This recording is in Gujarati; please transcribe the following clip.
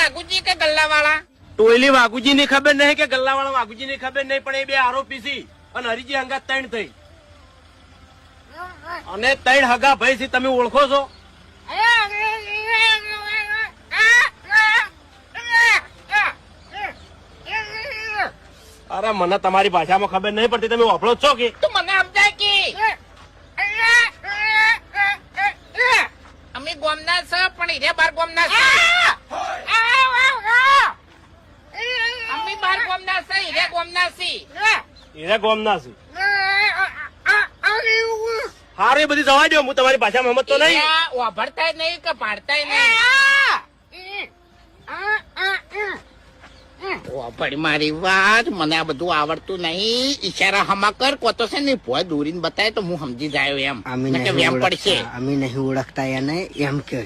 વાઘુજી કે ગલ્લા વાળા? ટોયલી વાઘુજી ની ખબર નહીં કે ગલ્લાવાળા વાઘુજી ની ખબર નહીં, પણ એ બે આરોપી છે અને હરીજી હંગાત 3 થઈ અને 3 હગા ભાઈ છે. તમે ઓળખો છો? અરે મને તમારી ભાષામાં ખબર નહીં પડતી, તમે વાપરો છો કે? તું મને સમજાય કે અમે ગોમના છે પણ હીરે બાર ગોમના છે. અમે બાર ગોમના છે, હીરે ગોમના છે. એરા ગોમના છે. હારે બધી જવા દો, હું તમારી ભાષામાં સમજતો નહીં. હીરા વાભરતાય નહીં કે પાડતાય નહીં. વાપડ મારી વાત, મને આ બધું આવડતું નહીં. ઈશારા હમા કર કોતો છે ને ભોય દોરીને બતાય તો હું સમજી જાય એમ. અમે નકર વેમ પડશે. નહીં ઓળખતા એને એમ કે